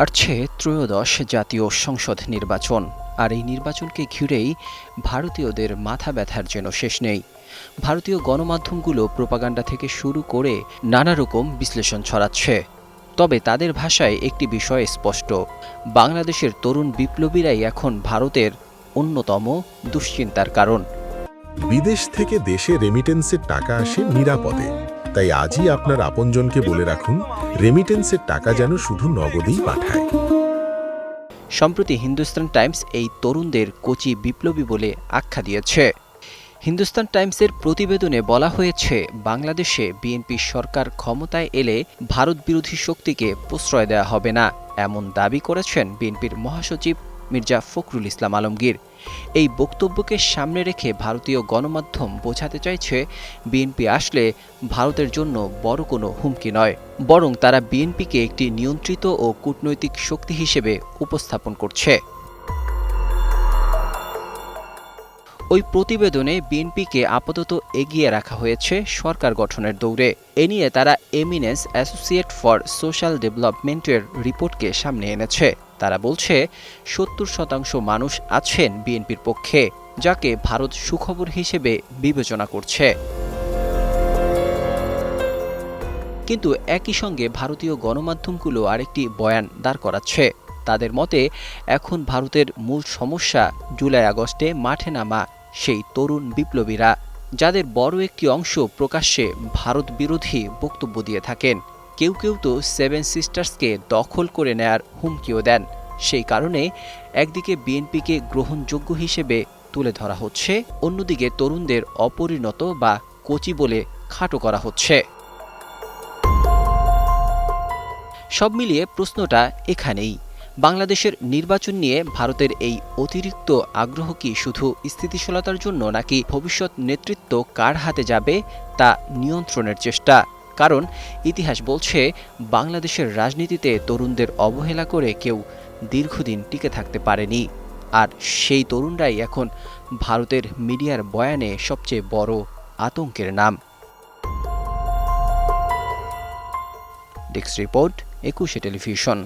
আসছে ত্রয়োদশ জাতীয় সংসদ নির্বাচন, আর এই নির্বাচনকে ঘিরেই ভারতীয়দের মাথা ব্যথার যেন শেষ নেই। ভারতীয় গণমাধ্যমগুলো প্রোপাগান্ডা থেকে শুরু করে নানা রকম বিশ্লেষণ ছড়াচ্ছে। তবে তাদের ভাষায় একটি বিষয় স্পষ্ট, বাংলাদেশের তরুণ বিপ্লবীরাই এখন ভারতের অন্যতম দুশ্চিন্তার কারণ। বিদেশ থেকে দেশে রেমিটেন্সের টাকা আসে নিরাপদে, তাই আজই আপনার আপনজনকে বলে রাখুন, রেমিটেন্সের টাকা যেন শুধু নগদেই পাঠায়। সম্প্রতি হিন্দুস্তান টাইমস এই তরুণদের কোচি বিপ্লবী বলে আখ্যা দিয়েছে। হিন্দুস্তান টাইমসের প্রতিবেদনে বলা হয়েছে, বাংলাদেশে বিএনপি সরকার ক্ষমতায় এলে ভারত বিরোধী শক্তিকে প্রশ্রয় দেওয়া হবে না, এমন দাবি করেছেন বিএনপির মহাসচিব মির্জা ফখরুল ইসলাম আলমগীর। এই বক্তব্যকে সামনে রেখে ভারতীয় গণমাধ্যম বোঝাতে চাইছে, বিএনপি আসলে ভারতের জন্য বড় কোনো হুমকি নয়, বরং তারা বিএনপিকে একটি নিয়ন্ত্রিত ও কূটনৈতিক শক্তি হিসেবে উপস্থাপন করছে। ওই প্রতিবেদনে বিএনপিকে আপাতত এগিয়ে রাখা হয়েছে সরকার গঠনের দৌড়ে। এ নিয়ে তারা এমিনেন্স অ্যাসোসিয়েট ফর সোশ্যাল ডেভেলপমেন্টের রিপোর্টকে সামনে এনেছে। তারা বলছে ৭০% মানুষ আছেন বিএনপির পক্ষে, যাকে ভারত সুখবর হিসেবে বিবেচনা করছে। কিন্তু একই সঙ্গে ভারতীয় গণমাধ্যমগুলো আরেকটি বয়ান দাঁড় করাচ্ছে। তাদের মতে, এখন ভারতের মূল সমস্যা জুলাই আগস্টে মাঠে নামা সেই তরুণ বিপ্লবীরা, যাদের বড় একটি অংশ প্রকাশ্যে ভারত বিরোধী বক্তব্য দিয়ে থাকেন। কেউ কেউ তো সেভেন সিস্টার্সকে দখল করে নেয়ার হুমকিও দেন। সেই কারণে একদিকে বিএনপিকে গ্রহণযোগ্য হিসেবে তুলে ধরা হচ্ছে, অন্যদিকে তরুণদের অপরিণত বা কোচি বলে খাটো করা হচ্ছে। সব মিলিয়ে প্রশ্নটা এখানেই, বাংলাদেশের নির্বাচন নিয়ে ভারতের এই অতিরিক্ত আগ্রহ কি শুধু স্থিতিশীলতার জন্য, নাকি ভবিষ্যৎ নেতৃত্ব কার হাতে যাবে তা নিয়ন্ত্রণের চেষ্টা? কারণ ইতিহাস বলছে, বাংলাদেশের রাজনীতিতে তরুণদের অবহেলা করে কেউ দীর্ঘদিন টিকে থাকতে পারেনি, আর সেই তরুণরাই এখন ভারতের মিডিয়ার বয়ানে সবচেয়ে বড় আতঙ্কের নাম। ডেস্ক রিপোর্ট, ২১শে টেলিভিশন।